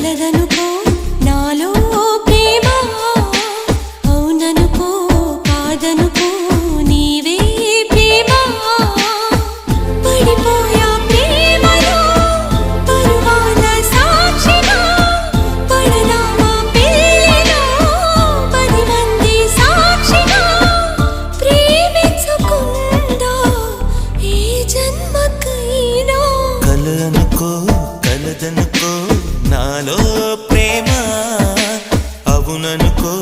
కలదనుకో నాలో ప్రేమ అవుననుకో కాదనుకో నీవే ప్రేమ పడిపోయా ప్రేమలో పరువాల సాక్షిగా పడదామా పెళ్ళిలో 10 మంది సాక్షిగా ప్రేమించుకుందా ఏ జన్మకైనా కలనుకో కలదనుకో నాలో ప్రేమ అవుననుకో